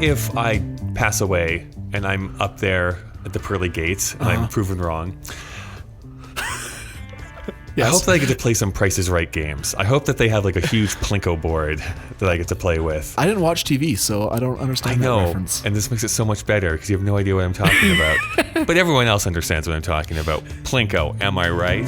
if I pass away and I'm up there at the pearly gates and I'm proven wrong, yes. I hope that I get to play some Price is Right games. I hope that they have like a huge Plinko board that I get to play with. I didn't watch TV, so I don't understand that reference. And this makes it so much better because you have no idea what I'm talking about. But everyone else understands what I'm talking about. Plinko, am I right?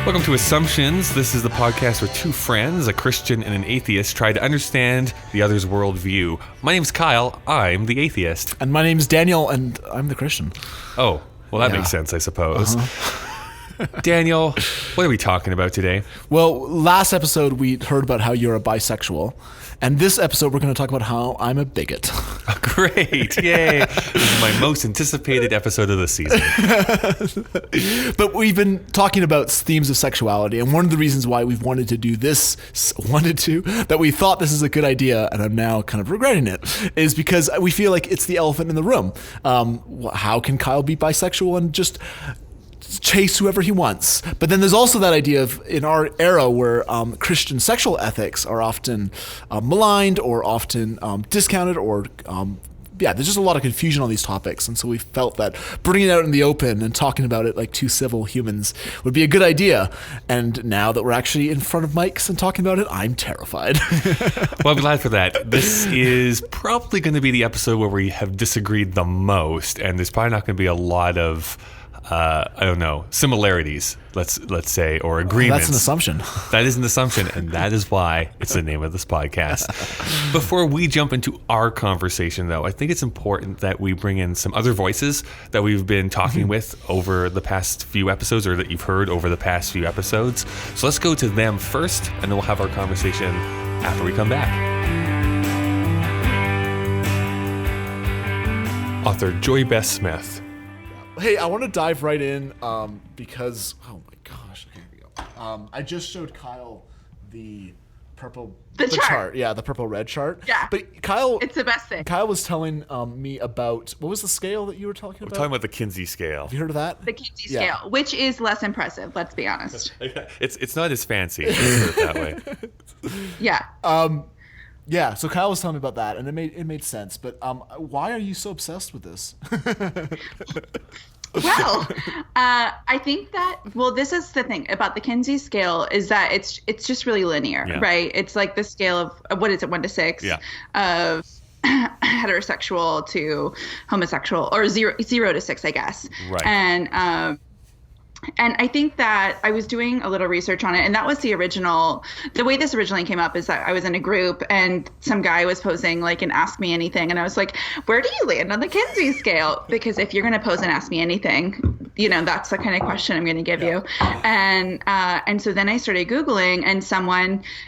Welcome to Assumptions. This is the podcast where two friends, a Christian and an atheist, try to understand the other's worldview. My name's Kyle. I'm the atheist. And my name's Daniel, and I'm the Christian. Oh, well, that makes sense, I suppose. Daniel, what are we talking about today? Well, last episode we heard about how you're a bisexual. And this episode, we're going to talk about how I'm a bigot. Oh, great. Yay. This is my most anticipated episode of the season. But we've been talking about themes of sexuality. And one of the reasons why we've wanted to do this, that we thought this is a good idea, and I'm now kind of regretting it, is because we feel like it's the elephant in the room. How can Kyle be bisexual and just chase whoever he wants? But then there's also that idea of, in our era where Christian sexual ethics are often maligned or often discounted, or there's just a lot of confusion on these topics. And so we felt that bringing it out in the open and talking about it like two civil humans would be a good idea. And now that we're actually in front of mics and talking about it, I'm terrified. Well, I'm glad for that. This is probably going to be the episode where we have disagreed the most, and there's probably not going to be a lot of similarities, let's say, or agreements. That's an assumption. That is an assumption, and that is why it's the name of this podcast. Before we jump into our conversation, though, I think it's important that we bring in some other voices that we've been talking with over the past few episodes, or that you've heard over the past few episodes. So let's go to them first, and then we'll have our conversation after we come back. Author Joy Beth Smith. Hey, I want to dive right in because, oh my gosh, here we go. I just showed Kyle the chart. Yeah, the purple-red chart. Yeah, but Kyle, it's the best thing. Kyle was telling me about, what was the scale that you were talking about? We're talking about the Kinsey scale. Have you heard of that? The Kinsey scale, which is less impressive, let's be honest. It's not as fancy, let's put it that way. Yeah. Yeah, so Kyle was telling me about that, and it made sense. But why are you so obsessed with this? Well, I think that, this is the thing about the Kinsey scale, is that it's just really linear, right? It's like the scale of, what is it, 1 to 6? Yeah. Of heterosexual to homosexual, or 0 to 6, I guess. Right. And I think that I was doing a little research on it, and that was the way this originally came up is that I was in a group and some guy was posing like an Ask Me Anything. And I was like, where do you land on the Kinsey scale? Because if you're going to pose and ask me anything, that's the kind of question I'm going to give you. And so then I started Googling,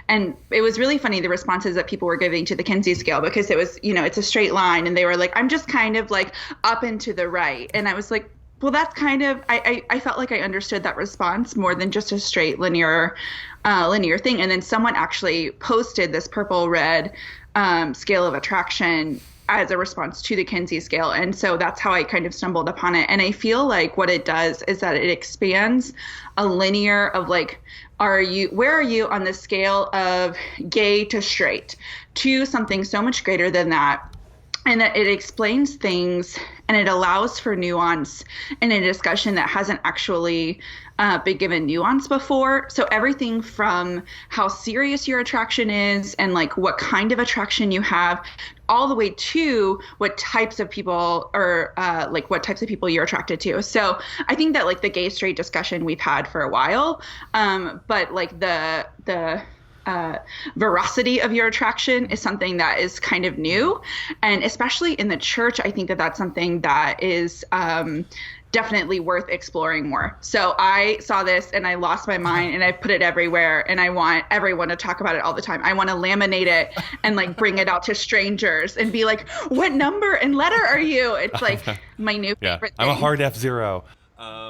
and it was really funny, the responses that people were giving to the Kinsey scale, because it was, it's a straight line, and they were like, I'm just kind of like up and to the right. And I was like, well, that's kind of, I felt like I understood that response more than just a straight linear thing. And then someone actually posted this purple-red scale of attraction as a response to the Kinsey scale. And so that's how I kind of stumbled upon it. And I feel like what it does is that it expands a linear of like, where are you on the scale of gay to straight to something so much greater than that. And that it explains things, and it allows for nuance in a discussion that hasn't actually been given nuance before. So everything from how serious your attraction is and like what kind of attraction you have, all the way to what types of people, or what types of people you're attracted to. So I think that like the gay straight discussion we've had for a while, but like the veracity of your attraction is something that is kind of new. And especially in the church, I think that that's something that is definitely worth exploring more. So I saw this and I lost my mind, and I put it everywhere, and I want everyone to talk about it all the time. I want to laminate it and like bring it out to strangers and be like, what number and letter are you? It's like my new favorite thing. I'm a hard F0.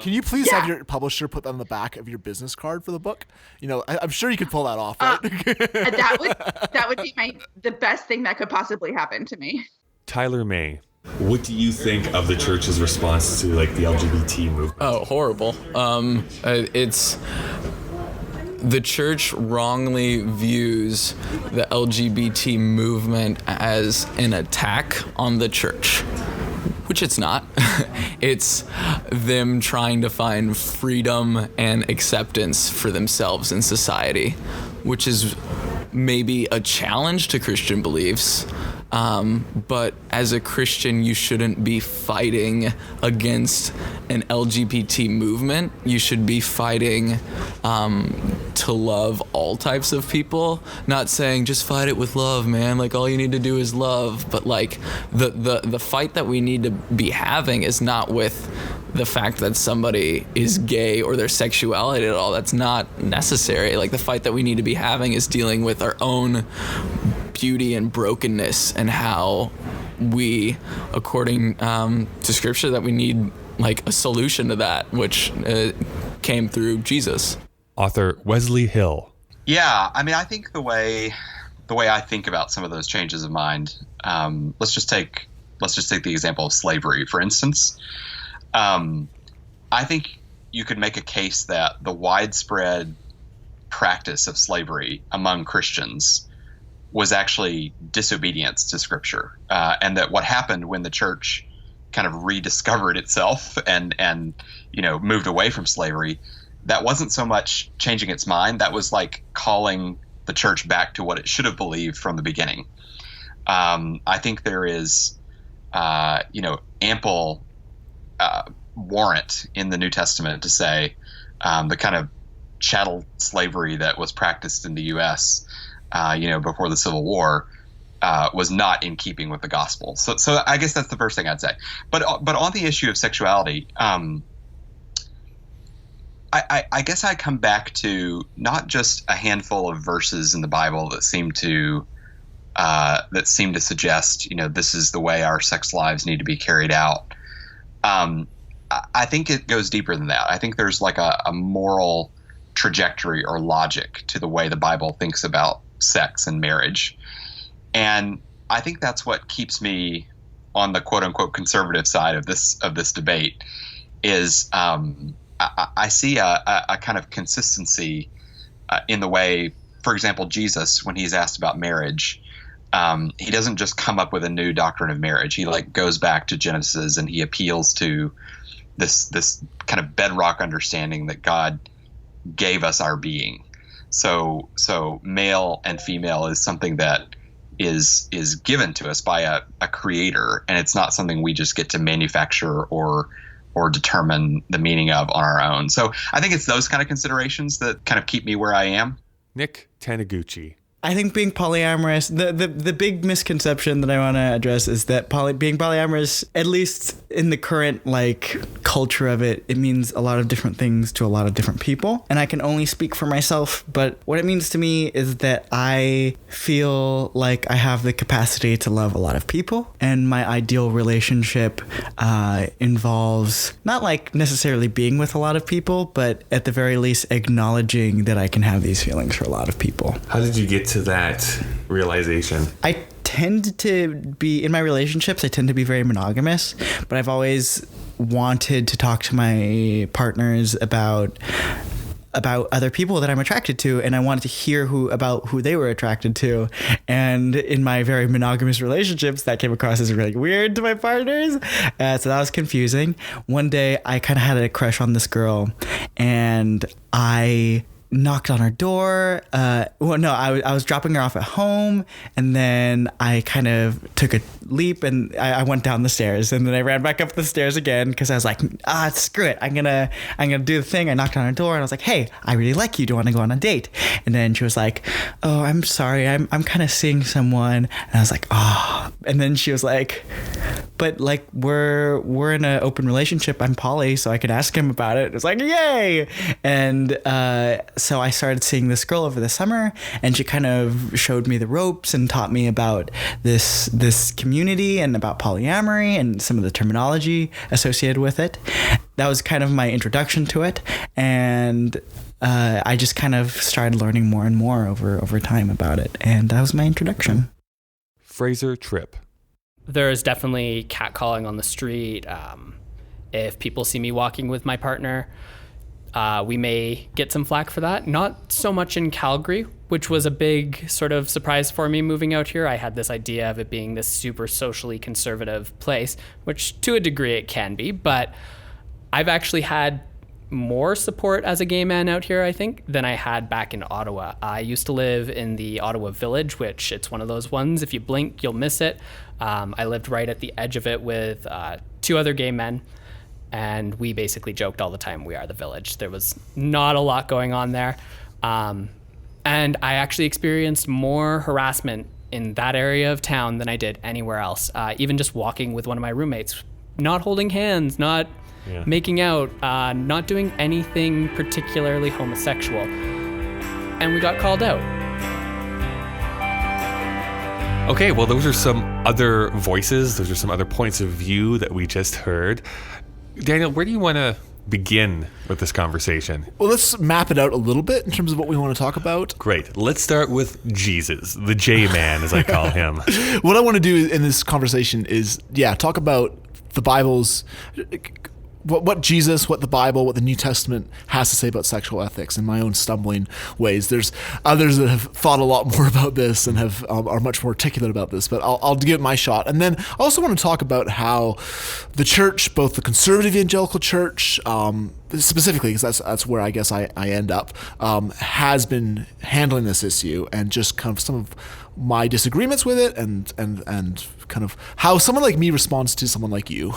Can you please have your publisher put that on the back of your business card for the book? I'm sure you could pull that off, right? That would be the best thing that could possibly happen to me. Tyler May, what do you think of the church's response to like the LGBT movement? Oh, horrible. It's the church wrongly views the LGBT movement as an attack on the church, which it's not. It's them trying to find freedom and acceptance for themselves in society, which is maybe a challenge to Christian beliefs. But as a Christian, you shouldn't be fighting against an LGBT movement. You should be fighting to love all types of people. Not saying just fight it with love, man. Like, all you need to do is love. But like the fight that we need to be having is not with the fact that somebody is gay or their sexuality at all. That's not necessary. Like, the fight that we need to be having is dealing with our own beauty and brokenness, and how we, according to scripture, that we need like a solution to that, which came through Jesus. Author Wesley Hill. Yeah, I mean, I think the way I think about some of those changes of mind, let's just take the example of slavery, for instance. I think you could make a case that the widespread practice of slavery among Christians was actually disobedience to Scripture, and that what happened when the church kind of rediscovered itself and moved away from slavery, that wasn't so much changing its mind. That was like calling the church back to what it should have believed from the beginning. I think there is, ample warrant in the New Testament to say the kind of chattel slavery that was practiced in the U.S. Before the Civil War, was not in keeping with the gospel. So I guess that's the first thing I'd say. But on the issue of sexuality, I guess I come back to not just a handful of verses in the Bible that seem to suggest, this is the way our sex lives need to be carried out. I think it goes deeper than that. I think there's like a moral trajectory or logic to the way the Bible thinks about sex and marriage. And I think that's what keeps me on the quote unquote conservative side of this debate is I see a kind of consistency in the way, for example, Jesus, when he's asked about marriage, he doesn't just come up with a new doctrine of marriage. He like goes back to Genesis and he appeals to this kind of bedrock understanding that God gave us our being. So male and female is something that is given to us by a creator, and it's not something we just get to manufacture or determine the meaning of on our own. So I think it's those kind of considerations that kind of keep me where I am. Nick Taniguchi. I think being polyamorous, the big misconception that I want to address is that being polyamorous, at least in the current like culture of it, it means a lot of different things to a lot of different people. And I can only speak for myself, but what it means to me is that I feel like I have the capacity to love a lot of people, and my ideal relationship involves not like necessarily being with a lot of people, but at the very least acknowledging that I can have these feelings for a lot of people. How did you get to that realization? I tend to be, in my relationships, I tend to be very monogamous, but I've always wanted to talk to my partners about other people that I'm attracted to, and I wanted to hear about who they were attracted to. And in my very monogamous relationships, that came across as really weird to my partners. So that was confusing. One day I kind of had a crush on this girl, and I knocked on her door. I was dropping her off at home, and then I kind of took a leap and I went down the stairs, and then I ran back up the stairs again because I was like, screw it. I'm gonna do the thing. I knocked on her door and I was like, hey, I really like you. Do you want to go on a date? And then she was like, oh, I'm sorry. I'm kind of seeing someone. And I was like, oh. And then she was like, but like we're in an open relationship. I'm poly, so I could ask him about it. It was like, yay. And so I started seeing this girl over the summer, and she kind of showed me the ropes and taught me about this community and about polyamory and some of the terminology associated with it. That was kind of my introduction to it, and I just kind of started learning more and more over time about it, and that was my introduction. Fraser Tripp. There is definitely catcalling on the street. If people see me walking with my partner, We may get some flack for that. Not so much in Calgary, which was a big sort of surprise for me moving out here. I had this idea of it being this super socially conservative place, which to a degree it can be, but I've actually had more support as a gay man out here, I think, than I had back in Ottawa. I used to live in the Ottawa Village, which it's one of those ones, if you blink, you'll miss it. I lived right at the edge of it with 2 other gay men, and we basically joked all the time, we are the village. There was not a lot going on there. And I actually experienced more harassment in that area of town than I did anywhere else. Even just walking with one of my roommates, not holding hands, not making out, not doing anything particularly homosexual. And we got called out. Okay, well, those are some other voices. Those are some other points of view that we just heard. Daniel, where do you want to begin with this conversation? Well, let's map it out a little bit in terms of what we want to talk about. Great. Let's start with Jesus, the J-Man, as I call him. What I want to do in this conversation is, talk about the Bible's... What Jesus, what the Bible, what the New Testament has to say about sexual ethics in my own stumbling ways. There's others that have thought a lot more about this and have are much more articulate about this, but I'll give it my shot. And then I also want to talk about how the church, both the conservative evangelical church, specifically, because that's where I guess I end up, has been handling this issue, and just kind of some of my disagreements with it, and kind of how someone like me responds to someone like you.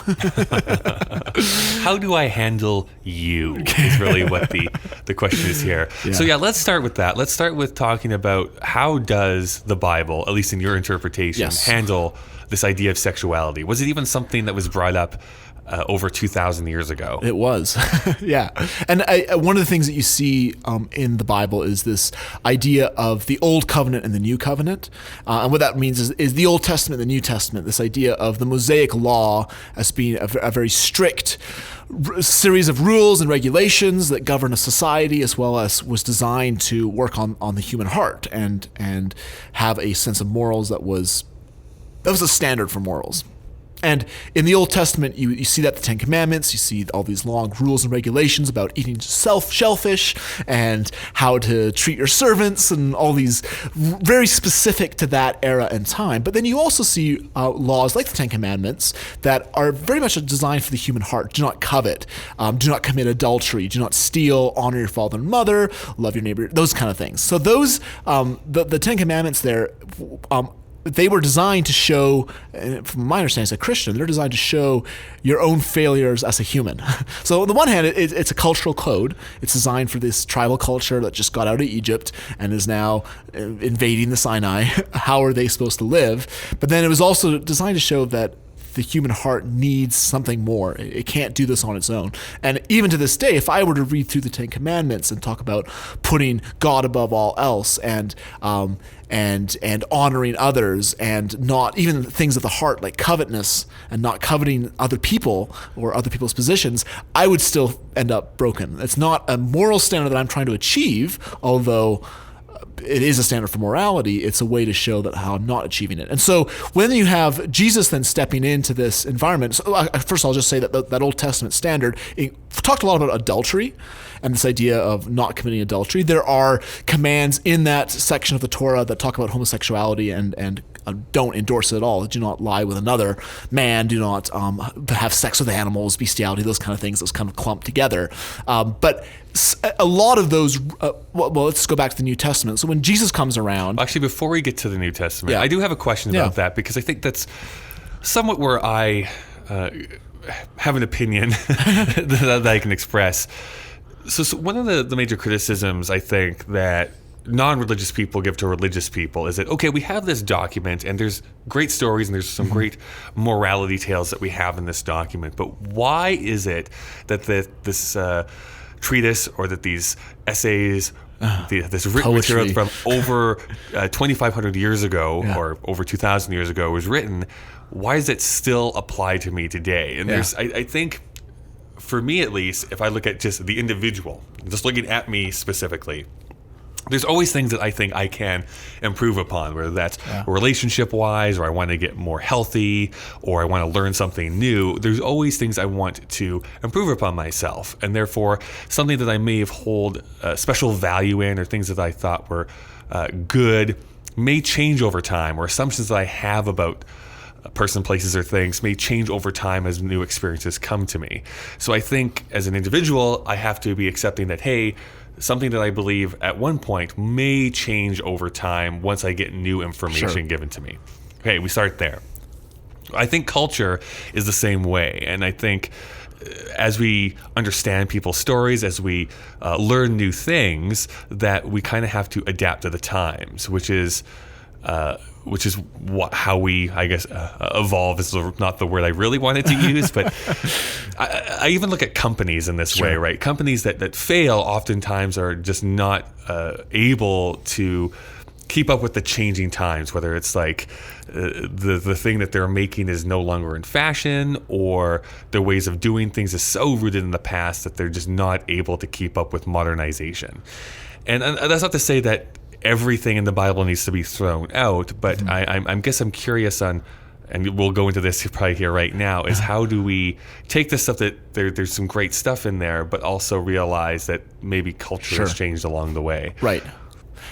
How do I handle you is really what the question is here. Yeah. So let's start with that. Let's start with talking about how does the Bible, at least in your interpretation, handle this idea of sexuality? Was it even something that was brought up over 2,000 years ago? It was. Yeah. And one of the things that you see in the Bible is this idea of the Old Covenant and the New Covenant. And what that means is the Old Testament and the New Testament, this idea of the Mosaic Law as being a very strict series of rules and regulations that govern a society, as well as was designed to work on the human heart and have a sense of morals that was a standard for morals. And in the Old Testament, you see that the Ten Commandments, you see all these long rules and regulations about eating shellfish and how to treat your servants and all these very specific to that era and time. But then you also see laws like the Ten Commandments that are very much designed for the human heart. Do not covet, do not commit adultery, do not steal, honor your father and mother, love your neighbor, those kind of things. So those, the Ten Commandments there, they were designed to show, from my understanding as a Christian, they're designed to show your own failures as a human. So on the one hand, it's a cultural code. It's designed for this tribal culture that just got out of Egypt and is now invading the Sinai. How are they supposed to live? But then it was also designed to show that the human heart needs something more. It can't do this on its own. And even to this day, if I were to read through the Ten Commandments and talk about putting God above all else and honoring others and not even things of the heart like covetousness and not coveting other people or other people's positions, I would still end up broken. It's not a moral standard that I'm trying to achieve, although it is a standard for morality. It's a way to show that how I'm not achieving it. And so when you have Jesus then stepping into this environment, so first I'll just say that that Old Testament standard, it talked a lot about adultery and this idea of not committing adultery. There are commands in that section of the Torah that talk about homosexuality and don't endorse it at all. Do not lie with another man. Do not have sex with animals, bestiality, those kind of things. Those kind of clumped together. But a lot of those, well, let's go back to the New Testament. So when Jesus comes around... Actually, before we get to the New Testament, I do have a question about that, because I think that's somewhat where I have an opinion that I can express. So one of the major criticisms, I think, that non-religious people give to religious people is that, okay, we have this document and there's great stories and there's some great morality tales that we have in this document, but why is it that this treatise or that these essays, this written material from over 2,500 years ago or over 2,000 years ago was written, why does it still apply to me today? And there's, I think, for me at least, if I look at just the individual, just looking at me specifically, there's always things that I think I can improve upon, whether that's relationship-wise, or I want to get more healthy, or I want to learn something new. There's always things I want to improve upon myself, and therefore something that I may have hold special value in, or things that I thought were good, may change over time, or assumptions that I have about a person, places, or things may change over time as new experiences come to me. So I think as an individual, I have to be accepting that, hey, something that I believe at one point may change over time once I get new information given to me. Okay, we start there. I think culture is the same way. And I think as we understand people's stories, as we learn new things, that we kind of have to adapt to the times, which is how we, I guess, evolve is not the word I really wanted to use, but I even look at companies in this way, right? Companies that fail oftentimes are just not able to keep up with the changing times, whether it's like the thing that they're making is no longer in fashion, or their ways of doing things is so rooted in the past that they're just not able to keep up with modernization. And that's not to say that everything in the Bible needs to be thrown out, but I guess I'm curious on, and we'll go into this probably here right now, is how do we take this stuff that there's some great stuff in there, but also realize that maybe culture has changed along the way. Right.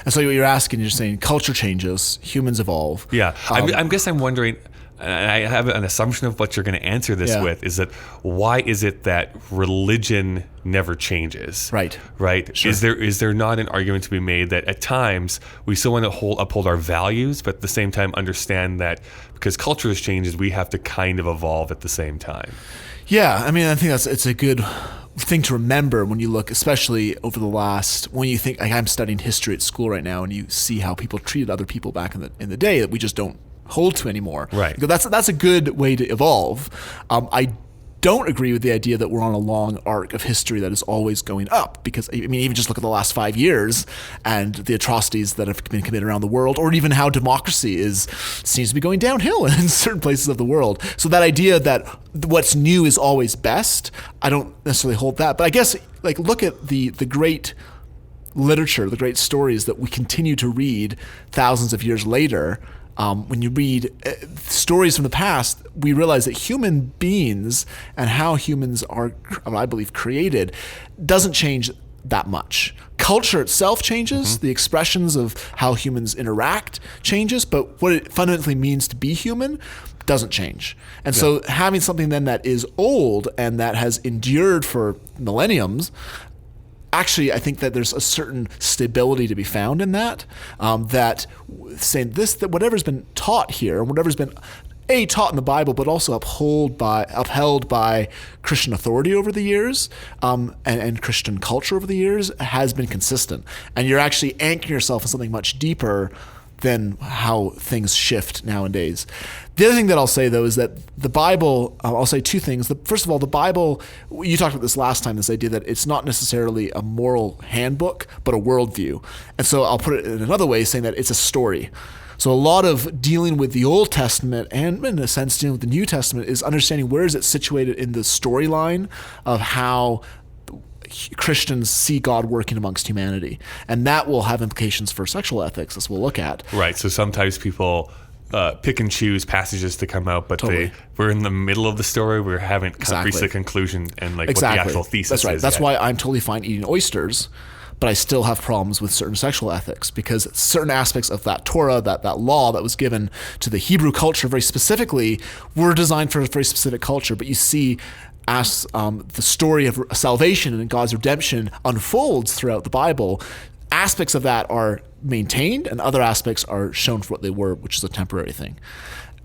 And so what you're asking, you're saying culture changes, humans evolve. Yeah. I'm wondering, and I have an assumption of what you're going to answer this with, is that why is it that religion never changes? Right. Sure. Is there not an argument to be made that at times we still want to uphold our values, but at the same time understand that because culture has changed, we have to kind of evolve at the same time? Yeah, I mean, I think it's a good thing to remember when you look, especially over the last, when you think, like I'm studying history at school right now, and you see how people treated other people back in the day that we just don't hold to anymore. Right. That's a good way to evolve. I don't agree with the idea that we're on a long arc of history that is always going up, because I mean, even just look at the last 5 years and the atrocities that have been committed around the world, or even how democracy seems to be going downhill in certain places of the world. So that idea that what's new is always best, I don't necessarily hold that. But I guess, like, look at the great literature, the great stories that we continue to read thousands of years later. When you read stories from the past, we realize that human beings and how humans are, I believe, created doesn't change that much. Culture itself changes, the expressions of how humans interact changes, but what it fundamentally means to be human doesn't change. And so having something then that is old and that has endured for millenniums, actually, I think that there's a certain stability to be found in that, that saying that whatever's been taught here, and whatever's been taught in the Bible, but also upheld by Christian authority over the years, and Christian culture over the years, has been consistent. And you're actually anchoring yourself in something much deeper than how things shift nowadays. The other thing that I'll say, though, is that the Bible, I'll say two things. First of all, the Bible, you talked about this last time, this idea that it's not necessarily a moral handbook, but a worldview. And so I'll put it in another way, saying that it's a story. So a lot of dealing with the Old Testament, and in a sense dealing with the New Testament, is understanding where is it situated in the storyline of how Christians see God working amongst humanity. And that will have implications for sexual ethics, as we'll look at. Right. So sometimes people pick and choose passages to come out, but we're in the middle of the story. We haven't reached the conclusion and what the actual thesis is. That's right. That's why I'm totally fine eating oysters, but I still have problems with certain sexual ethics, because certain aspects of that Torah, that law that was given to the Hebrew culture very specifically, were designed for a very specific culture. But you see, as the story of salvation and God's redemption unfolds throughout the Bible, aspects of that are maintained and other aspects are shown for what they were, which is a temporary thing.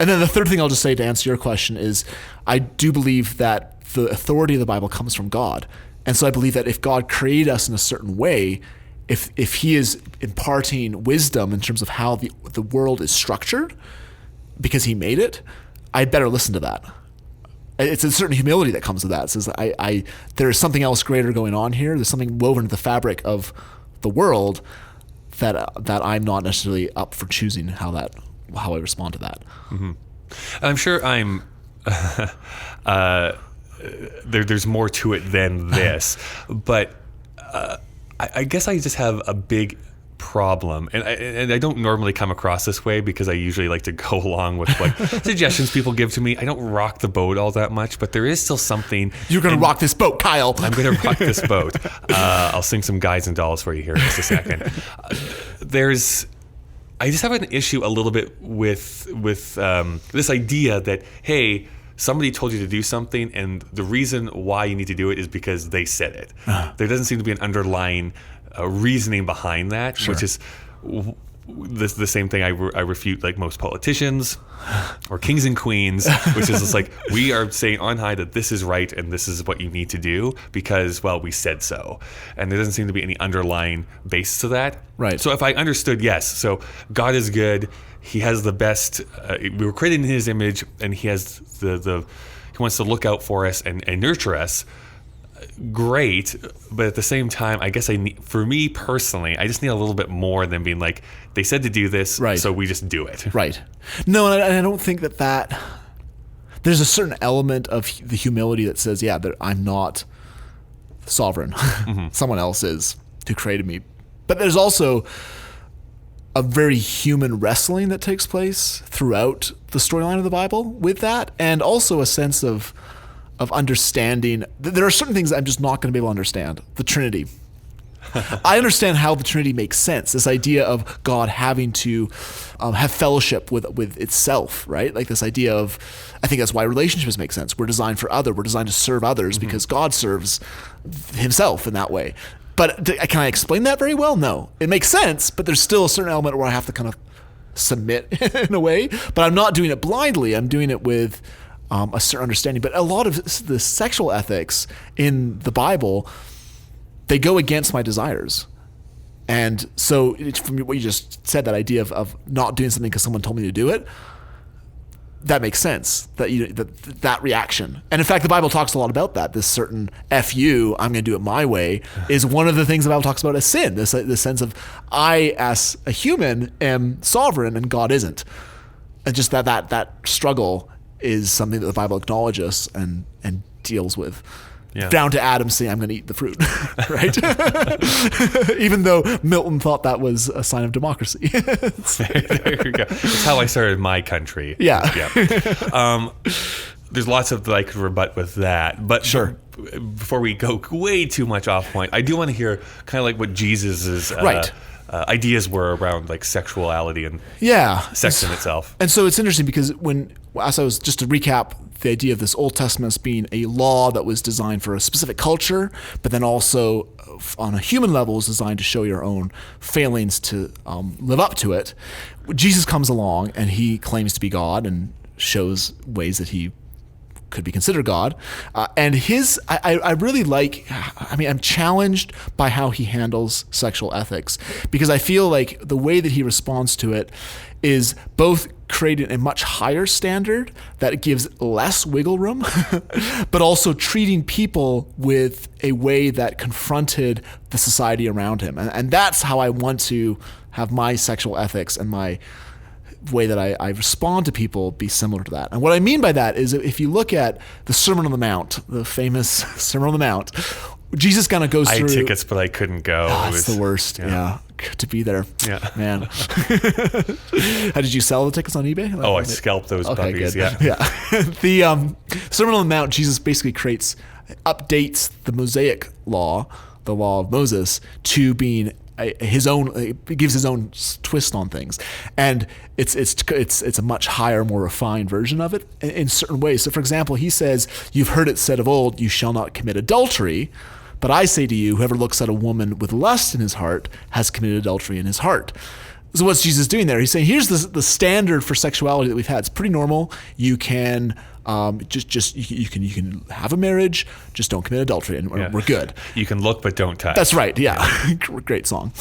And then the third thing I'll just say to answer your question is, I do believe that the authority of the Bible comes from God. And so I believe that if God created us in a certain way, if he is imparting wisdom in terms of how the world is structured because he made it, I'd better listen to that. It's a certain humility that comes with that. It says, there is something else greater going on here. There's something woven into the fabric of the world that I'm not necessarily up for choosing how I respond to that. Mm-hmm. I'm sure there's more to it than this, but I guess I just have a big problem, and I don't normally come across this way because I usually like to go along with like suggestions people give to me. I don't rock the boat all that much, but there is still something. You're going to rock this boat, Kyle. I'm going to rock this boat. I'll sing some Guys and Dolls for you here in just a second. I just have an issue a little bit with this idea that, hey, somebody told you to do something, and the reason why you need to do it is because they said it. There doesn't seem to be an underlying reasoning behind that, which is the same thing I refute like most politicians or kings and queens, which is just like, we are saying on high that this is right and this is what you need to do because, well, we said so. And there doesn't seem to be any underlying basis to that. Right. So if I understood, yes, so God is good. He has the best, we were created in his image, and he has he wants to look out for us and nurture us. Great, but at the same time, I guess for me personally, I just need a little bit more than being like, they said to do this, right, so we just do it. Right. No, and I don't think that there's a certain element of the humility that says, yeah, I'm not sovereign. Someone else is who created me. But there's also a very human wrestling that takes place throughout the storyline of the Bible with that, and also a sense of understanding. There are certain things I'm just not going to be able to understand. The Trinity. I understand how the Trinity makes sense. This idea of God having to have fellowship with itself, right? Like this idea of, I think that's why relationships make sense. We're designed for we're designed to serve others because God serves himself in that way. But can I explain that very well? No. It makes sense, but there's still a certain element where I have to kind of submit in a way. But I'm not doing it blindly. I'm doing it with a certain understanding. But a lot of the sexual ethics in the Bible, they go against my desires. And so from what you just said, that idea of not doing something because someone told me to do it, that makes sense, that reaction. And in fact, the Bible talks a lot about that. This certain F-U, I'm going to do it my way, is one of the things the Bible talks about as sin. This sense of I, as a human, am sovereign and God isn't. And just that struggle is something that the Bible acknowledges and deals with. Yeah. Down to Adam saying, I'm going to eat the fruit, right? Even though Milton thought that was a sign of democracy. There you go. It's how I started my country. Yeah. There's lots of that I could rebut with that. But sure. Before we go way too much off point, I do want to hear kind of like what Jesus's ideas were around like sexuality and sex in itself. And so it's interesting because as I was, just to recap, the idea of this Old Testament as being a law that was designed for a specific culture, but then also on a human level was designed to show your own failings to live up to it. Jesus comes along and he claims to be God and shows ways that he could be considered God. And I really I'm challenged by how he handles sexual ethics, because I feel like the way that he responds to it is both creating a much higher standard that gives less wiggle room, but also treating people with a way that confronted the society around him. And that's how I want to have my sexual ethics and my way that I respond to people be similar to that. And what I mean by that is, if you look at the Sermon on the Mount, the famous Sermon on the Mount, Jesus kind of goes through... I had tickets, but I couldn't go. Oh, it's the worst. Yeah. To be there. Yeah. Man. How did you sell the tickets on eBay? I scalped those puppies. Good. Yeah. The Sermon on the Mount, Jesus basically updates the Mosaic law, the law of Moses, to being his own, gives his own twist on things, and it's a much higher, more refined version of it in certain ways. So, for example, he says, "You've heard it said of old, you shall not commit adultery. But I say to you, whoever looks at a woman with lust in his heart has committed adultery in his heart." So what's Jesus doing there? He's saying, here's the standard for sexuality that we've had. It's pretty normal. You can you can have a marriage, just don't commit adultery, and we're good. You can look but don't touch. That's right. Yeah. Great song.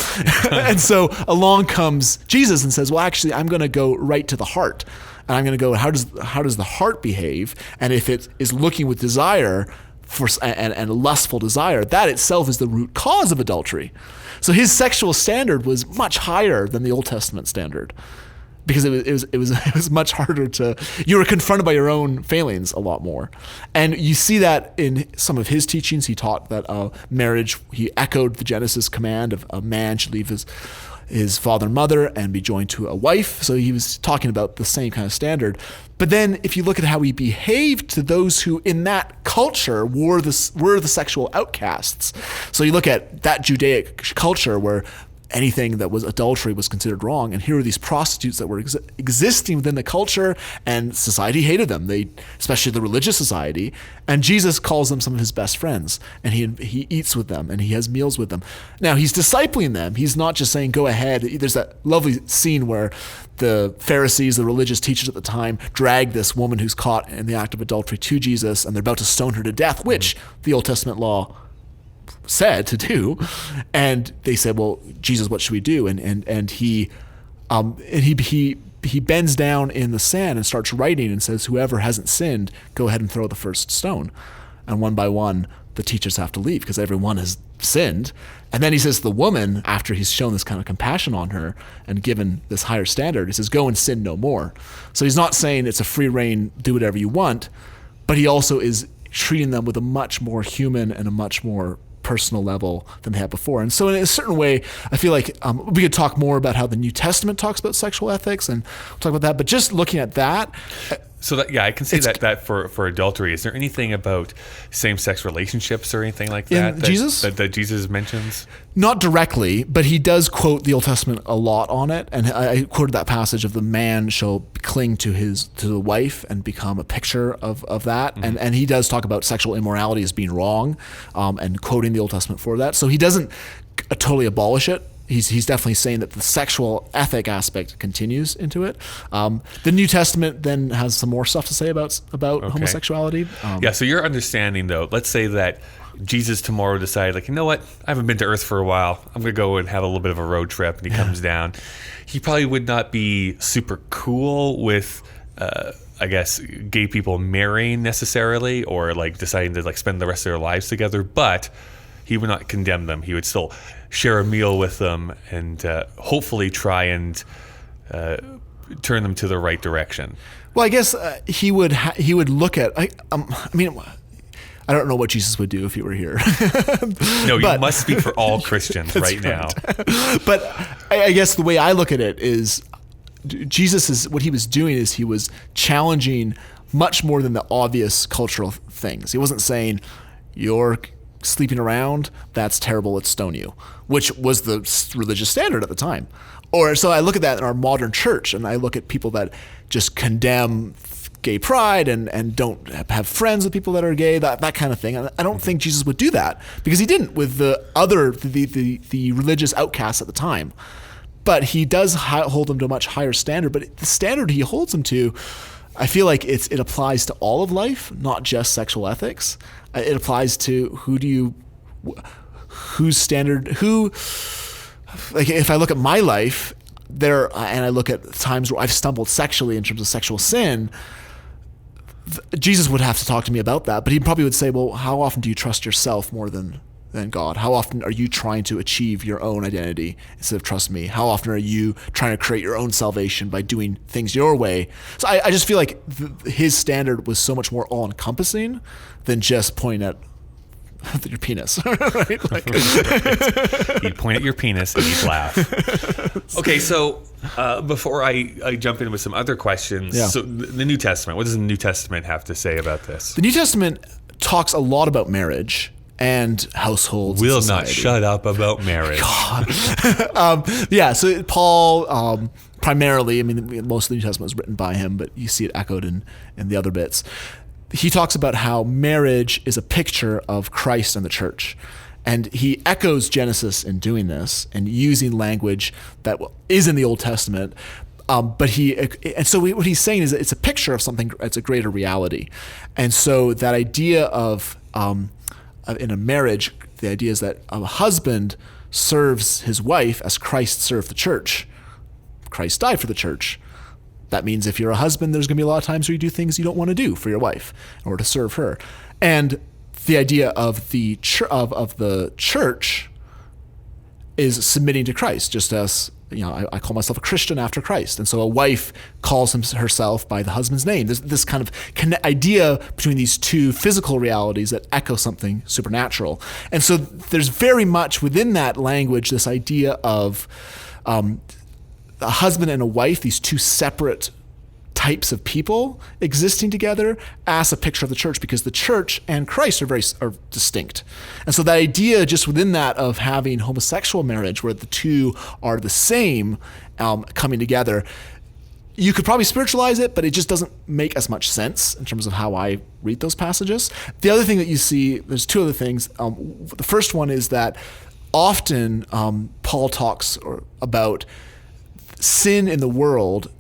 And so along comes Jesus and says, well, actually, I'm going to go right to the heart. And I'm going to go, how does the heart behave? And if it is looking with desire and lustful desire, that itself is the root cause of adultery. So his sexual standard was much higher than the Old Testament standard. because it was much harder to, you were confronted by your own failings a lot more. And you see that in some of his teachings. He taught that marriage, he echoed the Genesis command of a man should leave his father and mother and be joined to a wife. So he was talking about the same kind of standard. But then if you look at how he behaved to those who in that culture were the sexual outcasts. So you look at that Judaic culture where anything that was adultery was considered wrong, and here are these prostitutes that were existing within the culture, and society hated them. Especially the religious society, and Jesus calls them some of his best friends, and he eats with them, and he has meals with them. Now he's discipling them. He's not just saying go ahead. There's that lovely scene where the Pharisees, the religious teachers at the time, drag this woman who's caught in the act of adultery to Jesus, and they're about to stone her to death, which the Old Testament law said to do, and they said, well, Jesus, what should we do? And he bends down in the sand and starts writing and says, whoever hasn't sinned, go ahead and throw the first stone. And one by one the teachers have to leave because everyone has sinned. And then he says to the woman, after he's shown this kind of compassion on her and given this higher standard, he says, go and sin no more. So he's not saying it's a free reign, do whatever you want, but he also is treating them with a much more human and a much more personal level than they had before. And so in a certain way, I feel like we could talk more about how the New Testament talks about sexual ethics, and we'll talk about that. But just looking at that, so that, yeah, I can see that for adultery. Is there anything about same-sex relationships or anything like that Jesus? that Jesus mentions? Not directly, but he does quote the Old Testament a lot on it. And I quoted that passage of the man shall cling to the wife and become a picture of that. Mm-hmm. And he does talk about sexual immorality as being wrong, and quoting the Old Testament for that. So he doesn't totally abolish it. He's definitely saying that the sexual ethic aspect continues into it. The New Testament then has some more stuff to say about homosexuality. So your understanding, though, let's say that Jesus tomorrow decided, like, you know what, I haven't been to Earth for a while. I'm going to go and have a little bit of a road trip, and he comes down. He probably would not be super cool with, I guess, gay people marrying necessarily, or like deciding to like spend the rest of their lives together, but he would not condemn them. He would still share a meal with them and hopefully try and turn them to the right direction. Well, I guess he would look at. I mean, I don't know what Jesus would do if he were here. No, you must speak for all Christians right now. But I guess the way I look at it is, what he was doing is he was challenging much more than the obvious cultural things. He wasn't saying, you're sleeping around, that's terrible, let's stone you, which was the religious standard at the time. Or so I look at that in our modern church, and I look at people that just condemn gay pride and don't have friends with people that are gay, that kind of thing. And I don't think Jesus would do that, because he didn't with the religious outcasts at the time. But he does hold them to a much higher standard. But the standard he holds them to, I feel like it applies to all of life, not just sexual ethics. It applies to like if I look at my life there, and I look at times where I've stumbled sexually in terms of sexual sin, Jesus would have to talk to me about that. But he probably would say, well, how often do you trust yourself more than God? How often are you trying to achieve your own identity instead of trust me? How often are you trying to create your own salvation by doing things your way? So I just feel like his standard was so much more all-encompassing than just pointing at your penis. Right? Like, he'd point at your penis and he'd laugh. Okay, so before I jump in with some other questions, so the New Testament, what does the New Testament have to say about this? The New Testament talks a lot about marriage and households. Will and not shut up about marriage. So Paul, primarily, I mean, most of the New Testament was written by him, but you see it echoed in the other bits. He talks about how marriage is a picture of Christ and the church. And he echoes Genesis in doing this and using language that is in the Old Testament. But what he's saying is that it's a picture of something, it's a greater reality. And so that idea of in a marriage, the idea is that a husband serves his wife as Christ served the church. Christ died for the church. That means if you're a husband, there's going to be a lot of times where you do things you don't want to do for your wife in order to serve her. And the idea of the church is submitting to Christ, just as I call myself a Christian after Christ. And so a wife calls herself by the husband's name. There's this kind of idea between these two physical realities that echo something supernatural. And so there's very much within that language this idea of a husband and a wife, these two separate types of people existing together, as a picture of the church, because the church and Christ are distinct. And so that idea just within that of having homosexual marriage where the two are the same, coming together, you could probably spiritualize it, but it just doesn't make as much sense in terms of how I read those passages. The other thing that you see, there's two other things. The first one is that often Paul talks about sin in the world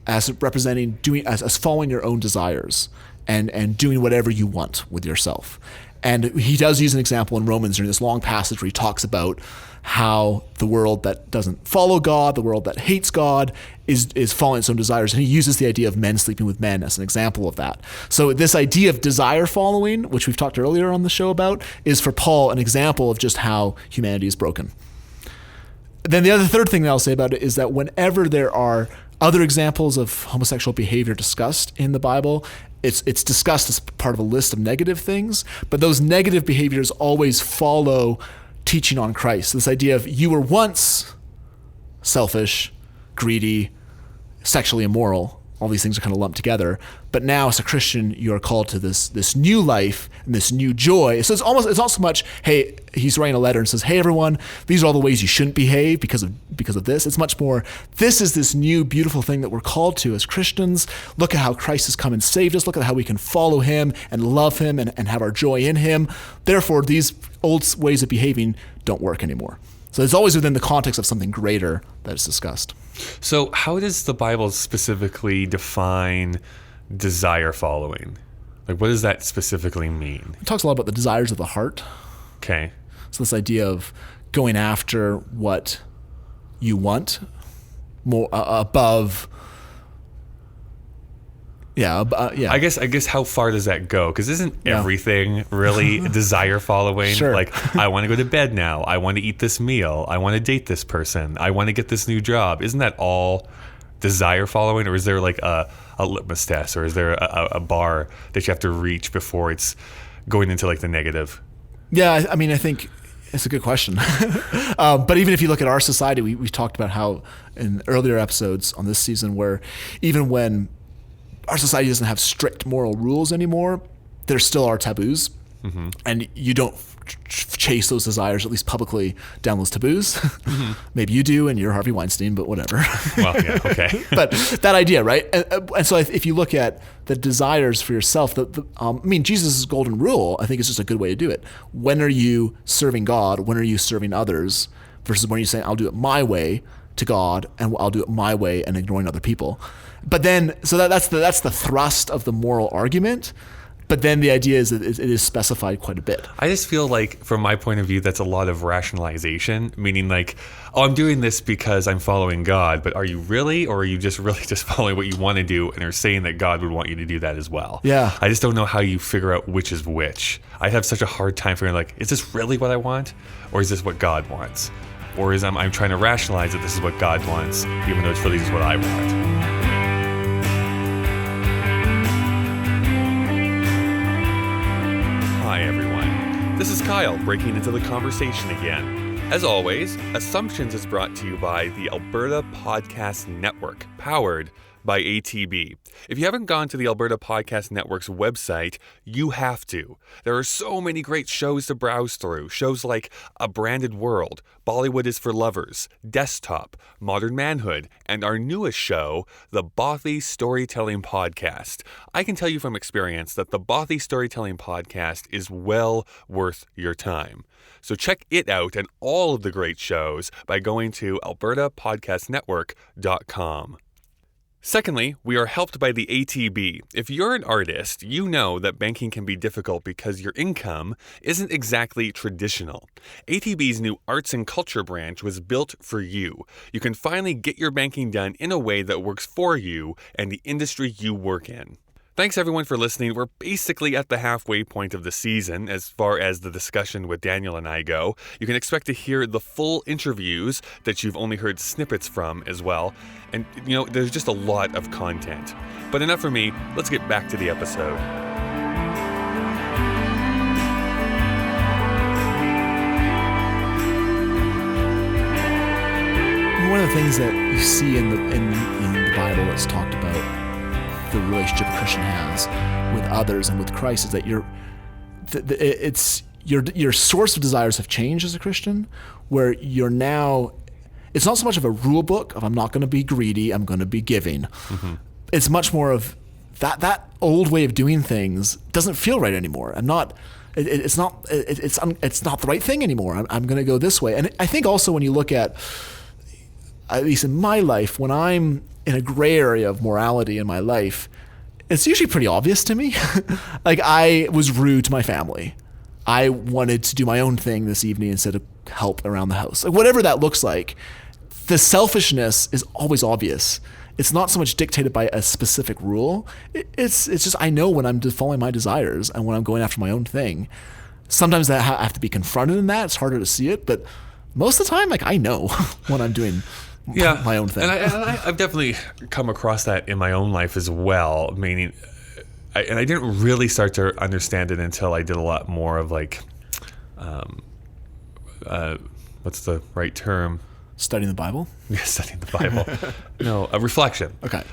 as representing as following your own desires and doing whatever you want with yourself. And he does use an example in Romans during this long passage where he talks about how the world that doesn't follow God, the world that hates God, is following its own desires. And he uses the idea of men sleeping with men as an example of that. So this idea of desire following, which we've talked earlier on the show about, is for Paul an example of just how humanity is broken. Then the third thing that I'll say about it is that whenever there are other examples of homosexual behavior discussed in the Bible, it's discussed as part of a list of negative things, but those negative behaviors always follow teaching on Christ. This idea of you were once selfish, greedy, sexually immoral. All these things are kind of lumped together. But now as a Christian, you are called to this new life and this new joy. So it's not so much, hey, he's writing a letter and says, hey, everyone, these are all the ways you shouldn't behave because of this. It's much more, this is this new beautiful thing that we're called to as Christians. Look at how Christ has come and saved us. Look at how we can follow him and love him and have our joy in him. Therefore, these old ways of behaving don't work anymore. So it's always within the context of something greater that is discussed. So how does the Bible specifically define desire following? Like, what does that specifically mean? It talks a lot about the desires of the heart. Okay. So this idea of going after what you want more above. Yeah. I guess how far does that go? Because isn't everything really desire following? Sure. Like, I want to go to bed now. I want to eat this meal. I want to date this person. I want to get this new job. Isn't that all desire following? Or is there like a litmus test? Or is there a bar that you have to reach before it's going into like the negative? Yeah, I mean, I think it's a good question. But even if you look at our society, we've talked about how in earlier episodes on this season where even when our society doesn't have strict moral rules anymore, there still are taboos. Mm-hmm. And you don't chase those desires, at least publicly, down those taboos. Mm-hmm. Maybe you do and you're Harvey Weinstein, but whatever. Well, yeah, okay. But that idea, right? And so if you look at the desires for yourself, Jesus' golden rule, I think is just a good way to do it. When are you serving God? When are you serving others? Versus when you're saying, I'll do it my way to God and I'll do it my way and ignoring other people. But then, so that's the thrust of the moral argument. But then the idea is that it is specified quite a bit. I just feel like, from my point of view, that's a lot of rationalization, meaning like, oh, I'm doing this because I'm following God, but are you really, or are you just really just following what you want to do and are saying that God would want you to do that as well? Yeah. I just don't know how you figure out which is which. I have such a hard time figuring like, is this really what I want, or is this what God wants? Or is I'm trying to rationalize that this is what God wants, even though it's really just what I want. Hi everyone, this is Kyle breaking into the conversation again. As always, Assumptions is brought to you by the Alberta Podcast Network, powered by ATB. If you haven't gone to the Alberta Podcast Network's website, you have to. There are so many great shows to browse through. Shows like A Branded World, Bollywood is for Lovers, Desktop, Modern Manhood, and our newest show, the Bothy Storytelling Podcast. I can tell you from experience that the Bothy Storytelling Podcast is well worth your time. So check it out and all of the great shows by going to albertapodcastnetwork.com. Secondly, we are helped by the ATB. If you're an artist, you know that banking can be difficult because your income isn't exactly traditional. ATB's new Arts and Culture branch was built for you. You can finally get your banking done in a way that works for you and the industry you work in. Thanks everyone for listening. We're basically at the halfway point of the season as far as the discussion with Daniel and I go. You can expect to hear the full interviews that you've only heard snippets from as well. And, there's just a lot of content. But enough for me. Let's get back to the episode. One of the things that you see in the Bible that's talked about the relationship a Christian has with others and with Christ is that your source of desires have changed as a Christian, where you're now, it's not so much of a rule book of I'm not going to be greedy, I'm going to be giving. Mm-hmm. It's much more of that old way of doing things doesn't feel right anymore. It's not the right thing anymore. I'm going to go this way. And I think also when you look at least in my life, when I'm in a gray area of morality in my life, it's usually pretty obvious to me. Like, I was rude to my family. I wanted to do my own thing this evening instead of help around the house. Like, whatever that looks like, the selfishness is always obvious. It's not so much dictated by a specific rule. It's just I know when I'm following my desires and when I'm going after my own thing. Sometimes I have to be confronted in that. It's harder to see it, but most of the time, like, I know when I'm doing my own thing. And I've definitely come across that in my own life as well, meaning, I didn't really start to understand it until I did a lot more of like, what's the right term? Studying the Bible? Yeah, studying the Bible. No, a reflection. Okay.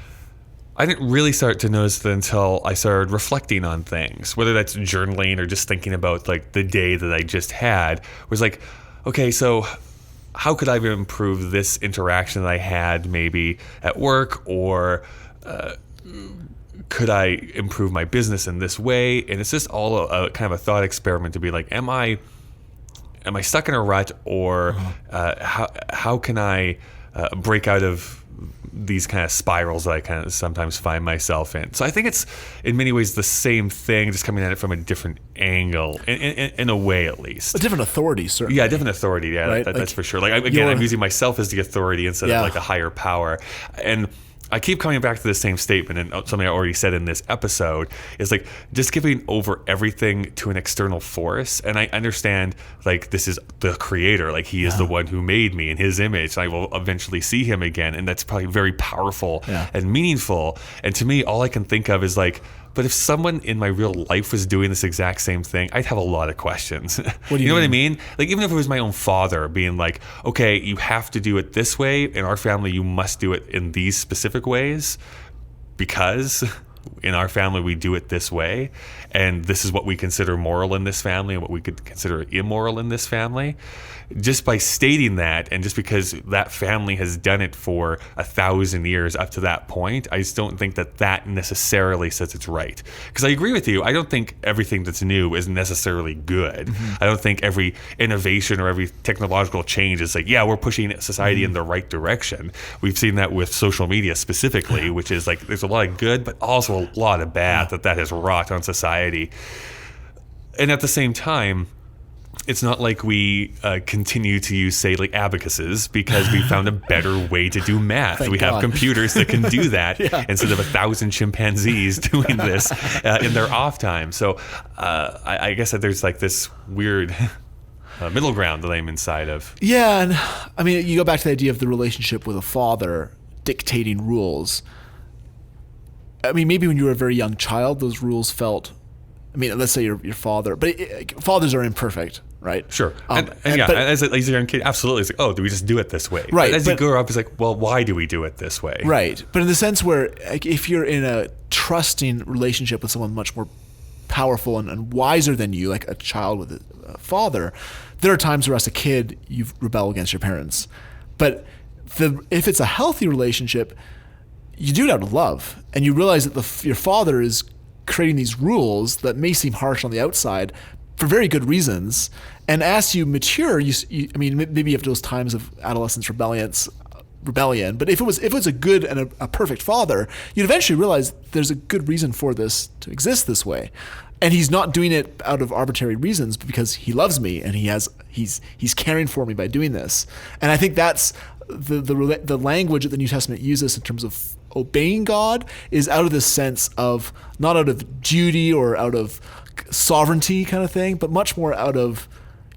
I didn't really start to notice it until I started reflecting on things, whether that's journaling or just thinking about like the day that I just had. It was like, okay, so how could I improve this interaction that I had maybe at work, or could I improve my business in this way? And it's just all a kind of a thought experiment to be like, am I stuck in a rut, or how can I break out of these kind of spirals that I kind of sometimes find myself in? So I think it's in many ways the same thing, just coming at it from a different angle, in a way at least. A different authority, certainly. Yeah, different authority. Yeah, right? That's for sure. Like, I'm using myself as the authority instead of like a higher power. And I keep coming back to the same statement, and something I already said in this episode is like just giving over everything to an external force. And I understand, like, this is the creator, like he is the one who made me in his image. I will eventually see him again, and that's probably very powerful and meaningful. And to me, all I can think of is like, but if someone in my real life was doing this exact same thing, I'd have a lot of questions. What do you know mean? what I mean? Like, even if it was my own father being like, okay, you have to do it this way. In our family, you must do it in these specific ways because in our family, we do it this way. And this is what we consider moral in this family and what we could consider immoral in this family. Just by stating that, and just because that family has done it for 1,000 years up to that point, I just don't think that necessarily says it's right. Because I agree with you. I don't think everything that's new is necessarily good. Mm-hmm. I don't think every innovation or every technological change is like, yeah, we're pushing society in the right direction. We've seen that with social media specifically, which is like there's a lot of good, but also a lot of bad that has wrought on society. And at the same time, it's not like we continue to use, say, like abacuses because we found a better way to do math. Thank we God. have computers that can do that instead of 1,000 chimpanzees doing this in their off time. So I guess that there's like this weird middle ground that I'm inside of. Yeah, and I mean, you go back to the idea of the relationship with a father dictating rules. I mean, maybe when you were a very young child, those rules felt, I mean, let's say your father, but fathers are imperfect, right? Sure. And as a young kid, absolutely. It's like, oh, do we just do it this way? Right. But as you grow up, it's like, well, why do we do it this way? Right. But in the sense where, like, if you're in a trusting relationship with someone much more powerful and wiser than you, like a child with a father, there are times where as a kid, you rebel against your parents. But if it's a healthy relationship, you do it out of love. And you realize that your father is creating these rules that may seem harsh on the outside for very good reasons. And as you mature, I mean, maybe you have those times of adolescence rebellion, but if it was a good and a perfect father, you'd eventually realize there's a good reason for this to exist this way. And he's not doing it out of arbitrary reasons, but because he loves me and he's caring for me by doing this. And I think that's the language that the New Testament uses in terms of obeying God is out of this sense of, not out of duty or out of sovereignty kind of thing, but much more out of,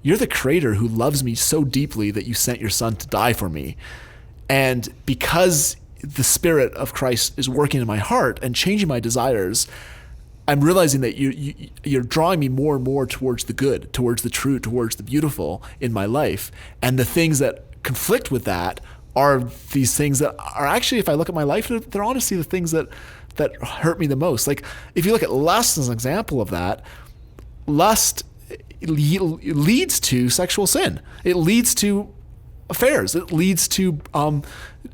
you're the creator who loves me so deeply that you sent your son to die for me. And because the Spirit of Christ is working in my heart and changing my desires, I'm realizing that you're drawing me more and more towards the good, towards the true, towards the beautiful in my life. And the things that conflict with that are these things that are actually, if I look at my life, they're honestly the things that hurt me the most. Like, if you look at lust as an example of that, lust leads to sexual sin. It leads to affairs. It leads to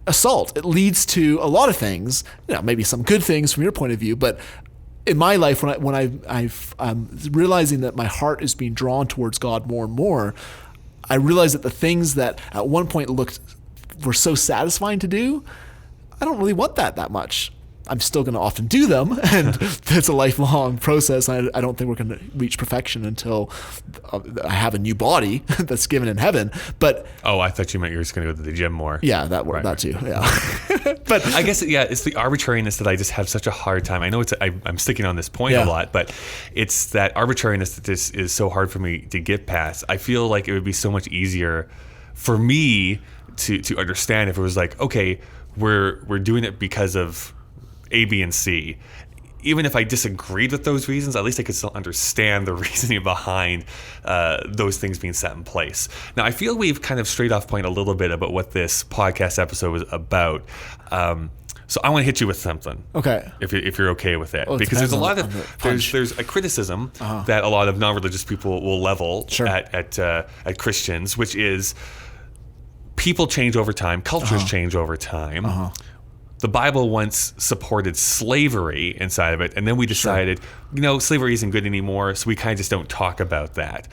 assault. It leads to a lot of things. Maybe some good things from your point of view, but in my life, when I'm realizing that my heart is being drawn towards God more and more, I realize that the things that at one point were so satisfying to do, I don't really want that much. I'm still going to often do them, and it's a lifelong process. I don't think we're going to reach perfection until I have a new body that's given in heaven. But I thought you meant you were just going to go to the gym more. Yeah, that too. Yeah, but I guess it's the arbitrariness that I just have such a hard time. I know I'm sticking on this point a lot, but it's that arbitrariness that this is so hard for me to get past. I feel like it would be so much easier for me to understand if it was like, okay, we're doing it because of A, B, and C. Even if I disagreed with those reasons, at least I could still understand the reasoning behind those things being set in place. Now, I feel we've kind of strayed off point a little bit about what this podcast episode was about. So I want to hit you with something. Okay. If you're okay with it. Well, because there's a lot of there's a criticism that a lot of non-religious people will level at Christians, which is people change over time, cultures change over time. The Bible once supported slavery inside of it, and then we decided, slavery isn't good anymore, so we kind of just don't talk about that.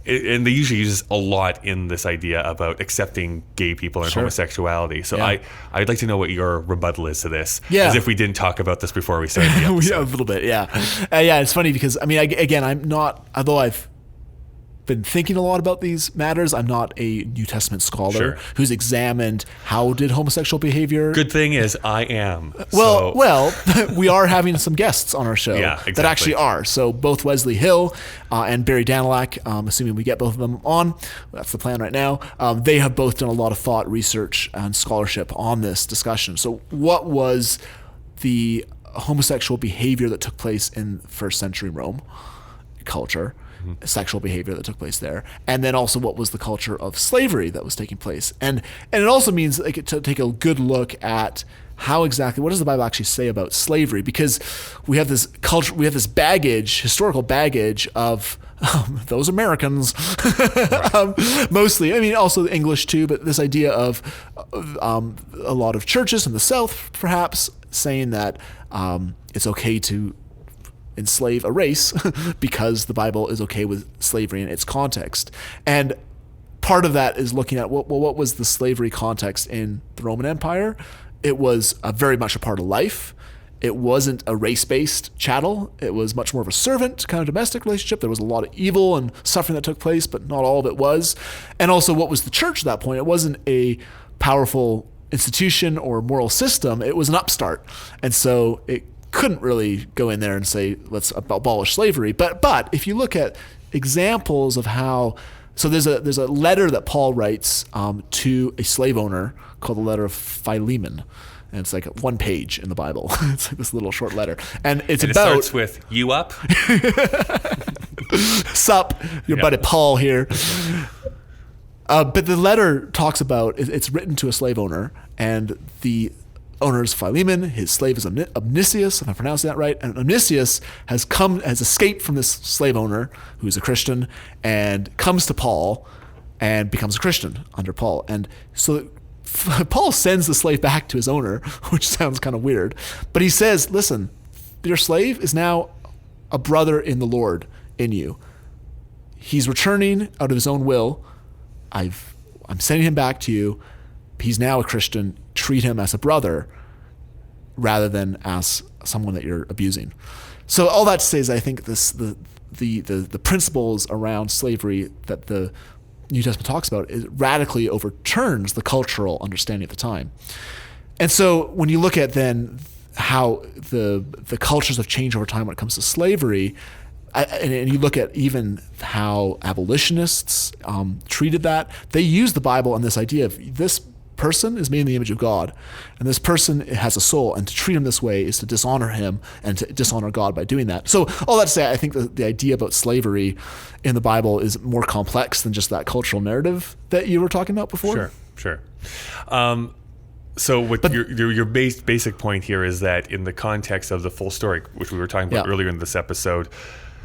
And they usually use a lot in this idea about accepting gay people and homosexuality. So I'd like to know what your rebuttal is to this, as if we didn't talk about this Before we started the episode. A little bit, yeah. It's funny because, I'm not, although I've been thinking a lot about these matters, I'm not a New Testament scholar who's examined how did homosexual behavior. Good thing is I am. Well, we are having some guests on our show that actually are. So both Wesley Hill and Barry Danilak, assuming we get both of them on, that's the plan right now. They have both done a lot of thought, research, and scholarship on this discussion. So what was the homosexual behavior that took place in first century Rome culture? Sexual behavior that took place there, and then also what was the culture of slavery that was taking place, and it also means to take a good look at how exactly, what does the Bible actually say about slavery, because we have this culture, we have this baggage, historical baggage of those Americans, mostly. Also the English too, but this idea of a lot of churches in the South, perhaps, saying that it's okay to enslave a race because the Bible is okay with slavery in its context. And part of that is looking at what was the slavery context in the Roman Empire. It was very much a part of life. It wasn't a race-based chattel. It was much more of a servant kind of domestic relationship. There was a lot of evil and suffering that took place, but not all of it was. And also, what was the church at that point? It wasn't a powerful institution or moral system. It was an upstart. And so it couldn't really go in there and say, let's abolish slavery. But if you look at examples of how, so there's a letter that Paul writes to a slave owner called the letter of Philemon. And it's like one page in the Bible. It's like this little short letter. And it starts with, you up? Sup, your buddy Paul here. But the letter talks about, it's written to a slave owner, and the owner is Philemon, his slave is Omniscius, if I'm pronouncing that right, and Omniscius has escaped from this slave owner, who's a Christian, and comes to Paul and becomes a Christian under Paul. And so Paul sends the slave back to his owner, which sounds kind of weird, but he says, listen, your slave is now a brother in the Lord in you. He's returning out of his own will. I'm sending him back to you. He's now a Christian. Treat him as a brother rather than as someone that you're abusing. So all that to say is, I think the principles around slavery that the New Testament talks about, it radically overturns the cultural understanding at the time. And so when you look at then how the cultures have changed over time when it comes to slavery, and you look at even how abolitionists treated that, they use the Bible and this idea of this person is made in the image of God, and this person has a soul, and to treat him this way is to dishonor him and to dishonor God by doing that. So all that to say, I think the idea about slavery in the Bible is more complex than just that cultural narrative that you were talking about before. Sure. So what your basic point here is that in the context of the full story, which we were talking about earlier in this episode,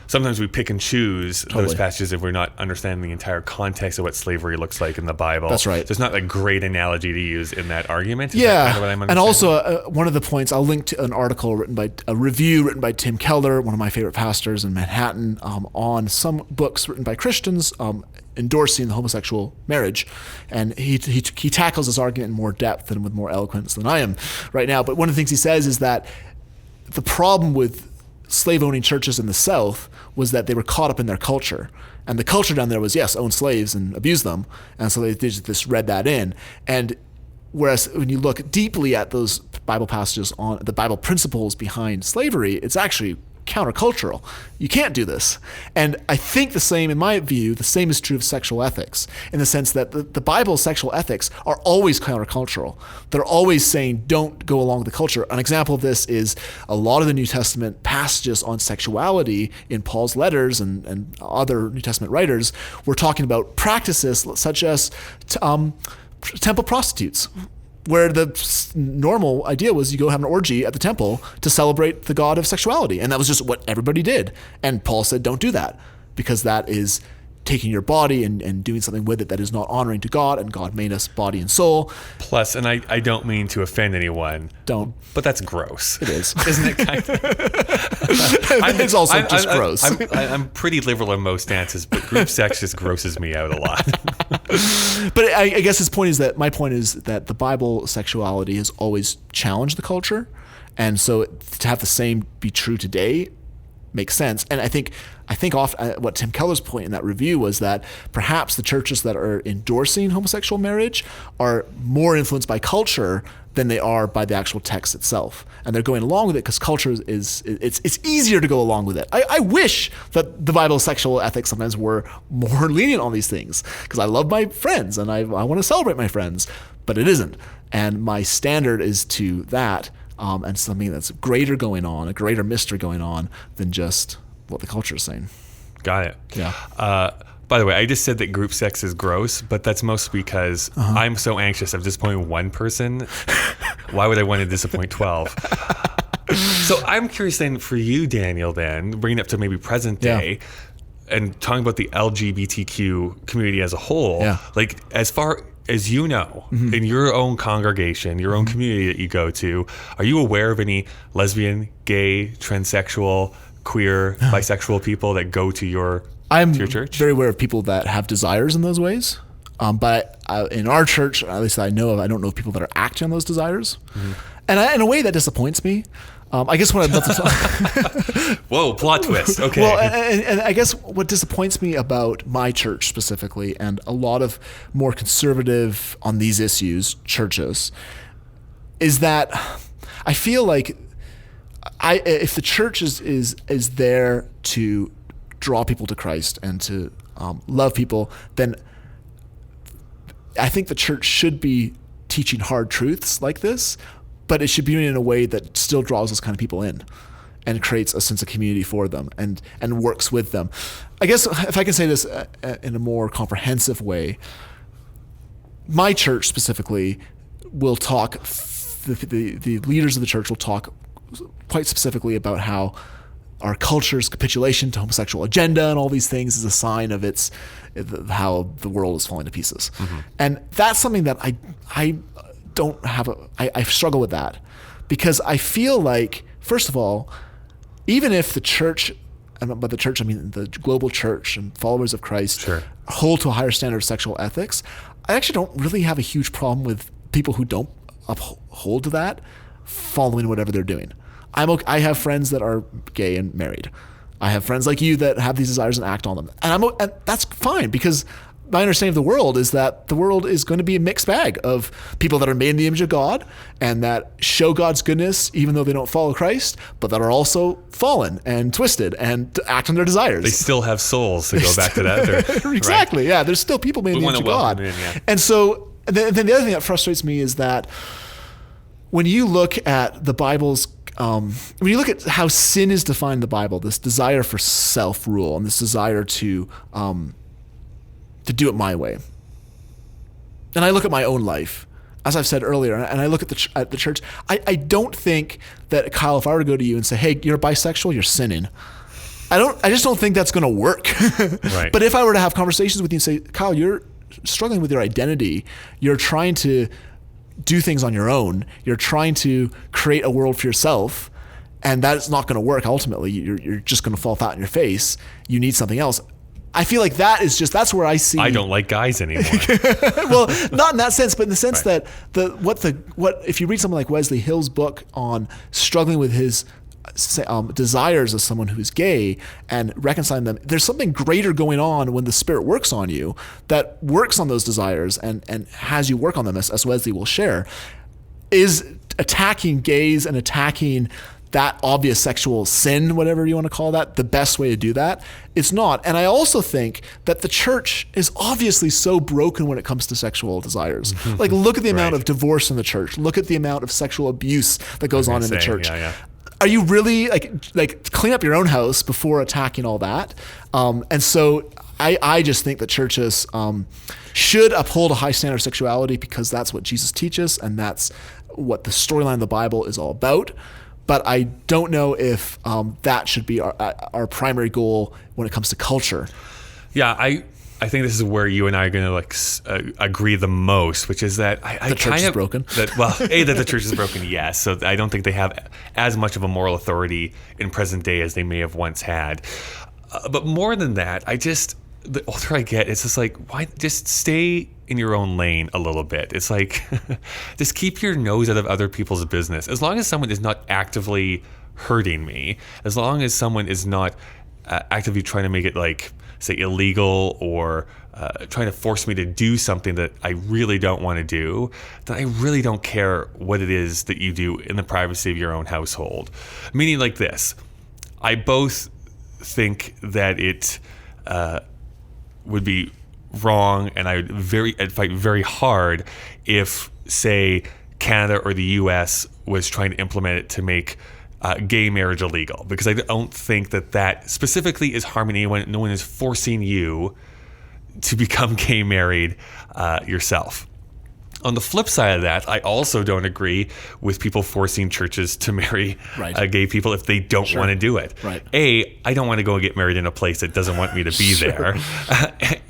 sometimes we pick and choose those passages if we're not understanding the entire context of what slavery looks like in the Bible. That's right. There's not a great analogy to use in that argument. Is yeah, that kind of what I'm and also one of the points, I'll link to an article a review written by Tim Keller, one of my favorite pastors in Manhattan, on some books written by Christians endorsing the homosexual marriage, and he tackles this argument in more depth and with more eloquence than I am right now. But one of the things he says is that the problem with slave-owning churches in the South was that they were caught up in their culture. And the culture down there was, yes, own slaves and abuse them. And so they just read that in. And whereas when you look deeply at those Bible passages on the Bible principles behind slavery, it's actually countercultural. You can't do this. And I think the same, in my view, the same is true of sexual ethics, in the sense that the Bible's sexual ethics are always countercultural. They're always saying, don't go along with the culture. An example of this is a lot of the New Testament passages on sexuality in Paul's letters and other New Testament writers were talking about practices such as temple prostitutes, where the normal idea was you go have an orgy at the temple to celebrate the god of sexuality. And that was just what everybody did. And Paul said, don't do that, because that is taking your body and doing something with it that is not honoring to God, and God made us body and soul. Plus, and I don't mean to offend anyone. Don't. But that's gross. It is. Isn't it kind of? It's also just gross. I'm pretty liberal in most stances, but group sex just grosses me out a lot. But I guess my point is that the Bible sexuality has always challenged the culture. And so to have the same be true today makes sense. And I think often what Tim Keller's point in that review was that perhaps the churches that are endorsing homosexual marriage are more influenced by culture than they are by the actual text itself. And they're going along with it because culture it's easier to go along with it. I wish that the Bible's sexual ethics sometimes were more lenient on these things, because I love my friends and I want to celebrate my friends, but it isn't. And my standard is to that. And something that's greater going on, a greater mystery going on than just what the culture is saying. Got it. Yeah. By the way, I just said that group sex is gross, but that's mostly because I'm so anxious of disappointing one person. Why would I want to disappoint 12? So I'm curious then for you, Daniel, then, bringing it up to maybe present day, and talking about the LGBTQ community as a whole, like as far as you know, in your own congregation, your own community that you go to, are you aware of any lesbian, gay, transsexual, queer, bisexual people that go to your church? I'm very aware of people that have desires in those ways. But in our church, at least I know of, I don't know of people that are acting on those desires. And in a way that disappoints me. I guess what I'd love to talk. Whoa, plot twist. Okay. Well, and I guess what disappoints me about my church specifically, and a lot of more conservative on these issues churches, is that I feel like if the church is there to draw people to Christ and to love people, then I think the church should be teaching hard truths like this, but it should be in a way that still draws those kind of people in and creates a sense of community for them and works with them. I guess if I can say this in a more comprehensive way, my church specifically will talk, the leaders of the church will talk quite specifically about how our culture's capitulation to homosexual agenda and all these things is a sign of how the world is falling to pieces. And that's something that I don't have I struggle with that, because I feel like, first of all, even if the church, and by the church I mean the global church and followers of Christ, hold to a higher standard of sexual ethics, I actually don't really have a huge problem with people who don't uphold to that following whatever they're doing. I have friends that are gay and married. I have friends like you that have these desires and act on them, and that's fine, because my understanding of the world is that the world is going to be a mixed bag of people that are made in the image of God and that show God's goodness even though they don't follow Christ, but that are also fallen and twisted and act on their desires. They still have souls, to go back to that. Exactly. Right? Yeah. There's still people made in the image of God. Yeah. And so then the other thing that frustrates me is that when you look at the Bible's when you look at how sin is defined in the Bible, this desire for self-rule and this desire to do it my way, and I look at my own life, as I've said earlier, and I look at the church, I don't think that, Kyle, if I were to go to you and say, hey, you're bisexual, you're sinning, I just don't think that's going to work. Right. But if I were to have conversations with you and say, Kyle, you're struggling with your identity, you're trying to do things on your own, you're trying to create a world for yourself, and that's not going to work ultimately, you're just going to fall flat on your face, you need something else. I feel like that's where I see. I don't like guys anymore. Well, not in that sense, but in the sense Right. that what if you read something like Wesley Hill's book on struggling with his desires as someone who's gay and reconciling them, there's something greater going on when the Spirit works on you that works on those desires and has you work on them, as Wesley will share. Is attacking gays and attacking that obvious sexual sin, whatever you want to call that, the best way to do that? It's not. And I also think that the church is obviously so broken when it comes to sexual desires. Like, look at the amount of divorce in the church. Look at the amount of sexual abuse that goes on in the church. Yeah. Are you really like clean up your own house before attacking all that? And so I just think that churches should uphold a high standard of sexuality because that's what Jesus teaches and that's what the storyline of the Bible is all about. But I don't know if that should be our primary goal when it comes to culture. Yeah, I think this is where you and I are going to agree the most, which is that the church is broken. That the church is broken, yes. So I don't think they have as much of a moral authority in present day as they may have once had. But more than that, the older I get, it's just like, why just stay in your own lane a little bit? It's like, just keep your nose out of other people's business. As long as someone is not actively hurting me, as long as someone is not actively trying to make it, like, say, illegal or trying to force me to do something that I really don't want to do, then I really don't care what it is that you do in the privacy of your own household. Meaning like this, I both think that it would be wrong, and I'd fight very hard if, say, Canada or the US was trying to implement it to make gay marriage illegal, because I don't think that specifically is harming anyone. No one is forcing you to become gay married yourself. On the flip side of that, I also don't agree with people forcing churches to marry gay people if they don't want to do it. Right. A, I don't want to go and get married in a place that doesn't want me to be there.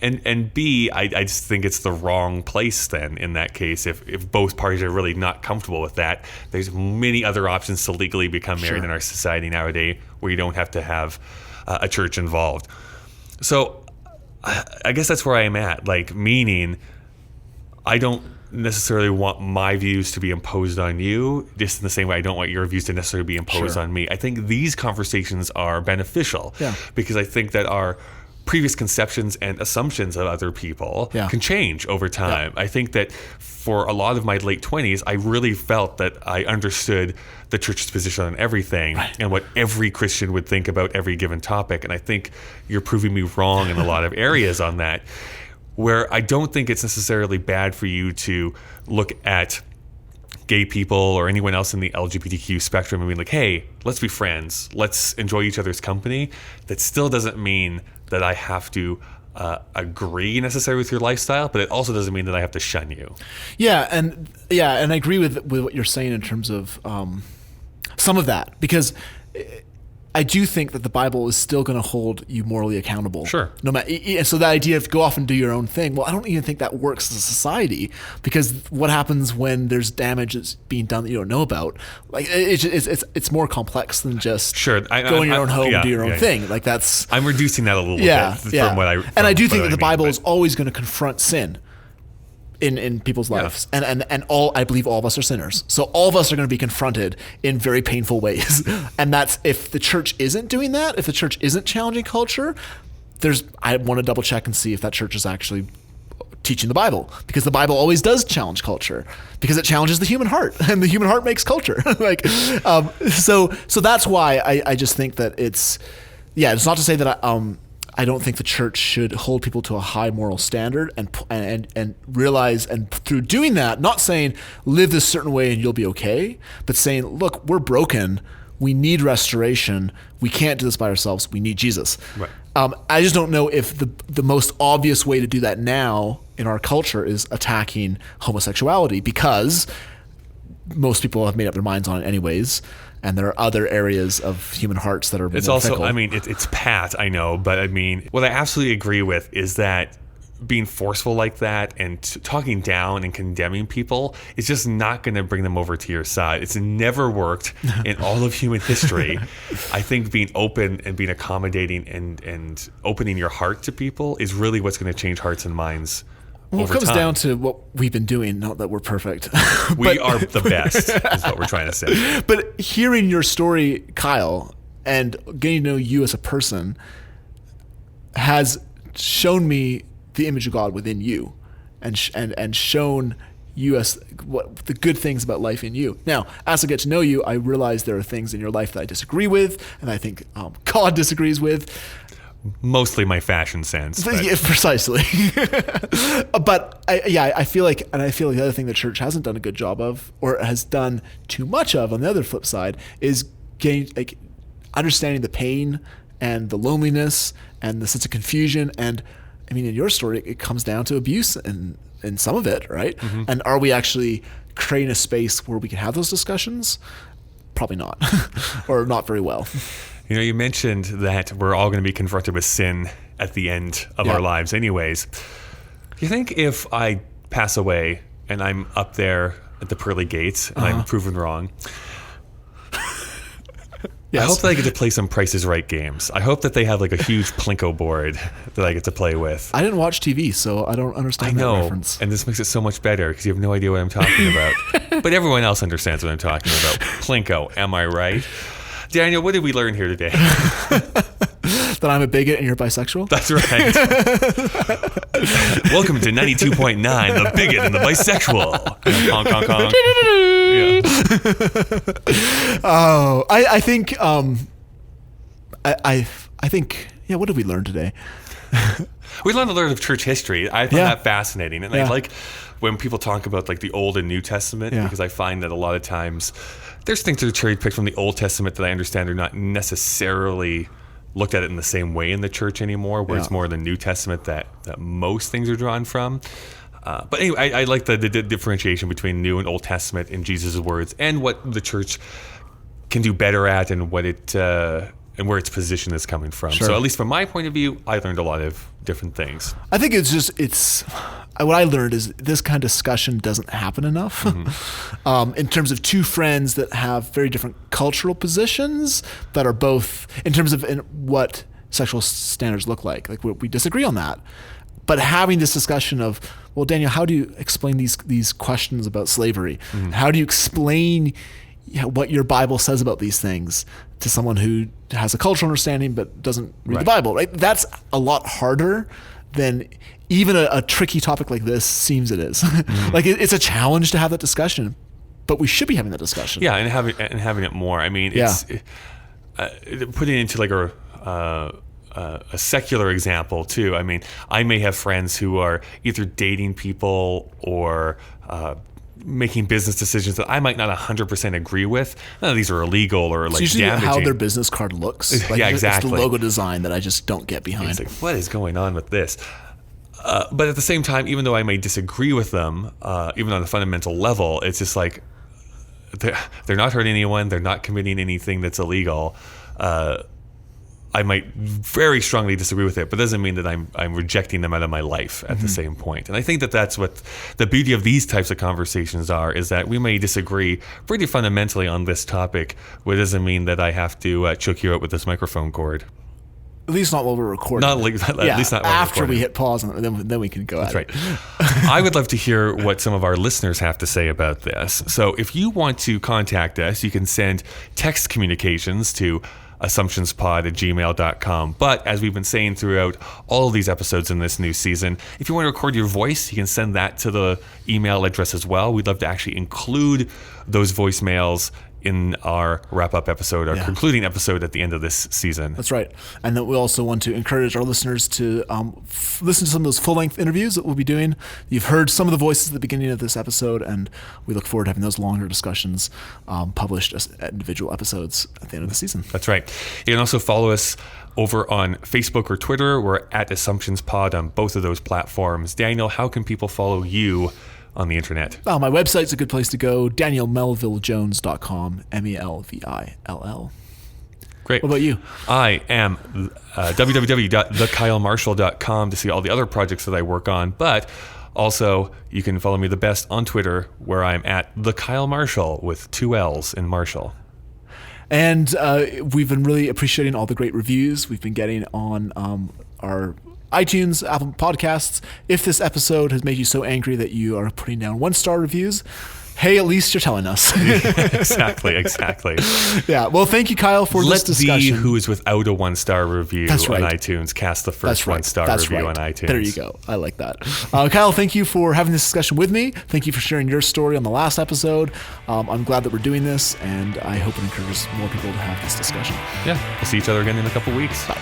And B, I just think it's the wrong place then in that case. If both parties are really not comfortable with that, there's many other options to legally become married in our society nowadays where you don't have to have a church involved. So I guess that's where I am at, like, meaning I don't necessarily want my views to be imposed on you, just in the same way I don't want your views to necessarily be imposed on me. I think these conversations are beneficial because I think that our previous conceptions and assumptions of other people can change over time. I think that for a lot of my late 20s, I really felt that I understood the church's position on everything and what every Christian would think about every given topic. And I think you're proving me wrong in a lot of areas on that, where I don't think it's necessarily bad for you to look at gay people or anyone else in the LGBTQ spectrum and be like, hey, let's be friends. Let's enjoy each other's company. That still doesn't mean that I have to agree necessarily with your lifestyle, but it also doesn't mean that I have to shun you. And I agree with what you're saying in terms of some of that, because I do think that the Bible is still going to hold you morally accountable. Sure. No matter, and so the idea of go off and do your own thing, well, I don't even think that works as a society, because what happens when there's damage that's being done that you don't know about? Like, it's more complex than just go in your own home and do your own thing. Like, that's, I'm reducing that a little bit from what I. And I do think that the Bible is always going to confront sin in people's lives, and I believe all of us are sinners, so all of us are going to be confronted in very painful ways. And that's, if the church isn't doing that, if the church isn't challenging culture, I want to double check and see if that church is actually teaching the Bible, because the Bible always does challenge culture, because it challenges the human heart, and the human heart makes culture. So that's why I just think that it's not to say that I don't think the church should hold people to a high moral standard and realize, and through doing that, not saying live this certain way and you'll be okay, but saying, look, we're broken. We need restoration. We can't do this by ourselves. We need Jesus. Right. I just don't know if the most obvious way to do that now in our culture is attacking homosexuality, because most people have made up their minds on it anyways, and there are other areas of human hearts that are It's more also, fickle. I mean, it's pat, I know, but I mean, what I absolutely agree with is that being forceful like that and talking down and condemning people is just not going to bring them over to your side. It's never worked in all of human history. I think being open and being accommodating and opening your heart to people is really what's going to change hearts and minds. Well, it over comes time. down to what we've been doing, not that we're perfect. We are the best, is what we're trying to say. But hearing your story, Kyle, and getting to know you as a person has shown me the image of God within you, and shown you as what the good things about life in you. Now, as I get to know you, I realize there are things in your life that I disagree with, and I think God disagrees with. Mostly my fashion sense. But Yeah, precisely. But I feel like the other thing the church hasn't done a good job of, or has done too much of, on the other flip side, is understanding the pain and the loneliness and the sense of confusion. And I mean, in your story, it comes down to abuse and some of it, right? Mm-hmm. And are we actually creating a space where we can have those discussions? Probably not, or not very well. You know, you mentioned that we're all going to be confronted with sin at the end of our lives anyways. Do you think if I pass away and I'm up there at the pearly gates and I'm proven wrong, Yes. I hope that I get to play some Price is Right games. I hope that they have like a huge Plinko board that I get to play with. I didn't watch TV, so I don't understand that reference. And this makes it so much better because you have no idea what I'm talking about. But everyone else understands what I'm talking about. Plinko, am I right? Daniel, what did we learn here today? That I'm a bigot and you're bisexual? That's right. Welcome to 92.9, the bigot and the bisexual. Honk, honk, honk. Yeah. Oh, I think, I think, what did we learn today? We learned a lot of church history. I find that fascinating. And I Yeah. like when people talk about like the Old and New Testament, because I find that a lot of times there's things that are cherry picked from the Old Testament that I understand are not necessarily looked at it in the same way in the church anymore, where it's more the New Testament that most things are drawn from. But anyway, I like the differentiation between New and Old Testament in Jesus' words, and what the church can do better at, and what it and where its position is coming from. Sure. So at least from my point of view, I learned a lot of different things. I think it's what I learned is this kind of discussion doesn't happen enough. Mm-hmm. In terms of two friends that have very different cultural positions that are both, in terms of what sexual standards look like we disagree on that. But having this discussion of, well, Daniel, how do you explain these questions about slavery? Mm-hmm. How do you explain what your Bible says about these things to someone who has a cultural understanding but doesn't read the Bible, right? That's a lot harder than even a tricky topic like this seems it is. Mm-hmm. It's a challenge to have that discussion, but we should be having that discussion. Yeah, and having it more. I mean, it's putting it into like a secular example too. I mean, I may have friends who are either dating people or making business decisions that I might not 100% agree with. None of these are illegal or like usually damaging. how their business card looks. Yeah, exactly. It's the logo design that I just don't get behind. It's like, what is going on with this? But at the same time, even though I may disagree with them, even on a fundamental level, it's just like they're not hurting anyone. They're not committing anything that's illegal. I might very strongly disagree with it, but it doesn't mean that I'm rejecting them out of my life at the same point. And I think that that's what the beauty of these types of conversations are, is that we may disagree pretty fundamentally on this topic, but it doesn't mean that I have to choke you out with this microphone cord. At least not while we're recording. At least not while we're after recording. we hit pause, and then we can go That's at it. right. I would love to hear what some of our listeners have to say about this. So if you want to contact us, you can send text communications to assumptionspod@gmail.com. But as we've been saying throughout all of these episodes in this new season, if you want to record your voice, you can send that to the email address as well. We'd love to actually include those voicemails in our wrap-up episode, our concluding episode at the end of this season. That's right. And then we also want to encourage our listeners to listen to some of those full-length interviews that we'll be doing. You've heard some of the voices at the beginning of this episode, and we look forward to having those longer discussions published as individual episodes at the end of the season. That's right. You can also follow us over on Facebook or Twitter. We're at Assumptions Pod on both of those platforms. Daniel, how can people follow you on the internet? My website's a good place to go, danielmelvillejones.com, MELVILL. Great. What about you? I am www.thekylemarshall.com to see all the other projects that I work on, but also you can follow me the best on Twitter, where I'm at the Kyle Marshall with 2 L's in Marshall. And we've been really appreciating all the great reviews we've been getting on our iTunes, Apple Podcasts. If this episode has made you so angry that you are putting down 1-star reviews, hey, at least you're telling us. Exactly. Yeah. Well, thank you, Kyle, for this discussion. Let thee who is without a 1-star review That's right. on iTunes cast the first 1-star review on iTunes. There you go. I like that. Kyle, thank you for having this discussion with me. Thank you for sharing your story on the last episode. I'm glad that we're doing this, and I hope it encourages more people to have this discussion. Yeah. We'll see each other again in a couple weeks. Bye.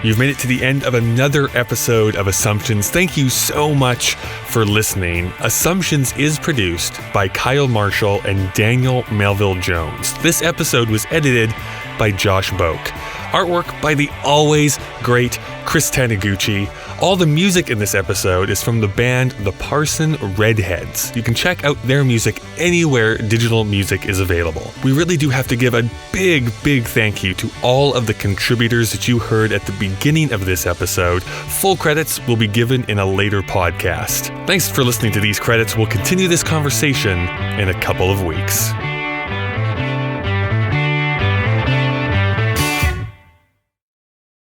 You've made it to the end of another episode of Assumptions. Thank you so much for listening. Assumptions is produced by Kyle Marshall and Daniel Melville Jones. This episode was edited by Josh Boak. Artwork by the always great Chris Taniguchi. All the music in this episode is from the band The Parson Redheads. You can check out their music anywhere digital music is available. We really do have to give a big thank you to all of the contributors that you heard at the beginning of this episode. Full credits will be given in a later podcast. Thanks for listening to these credits. We'll continue this conversation in a couple of weeks.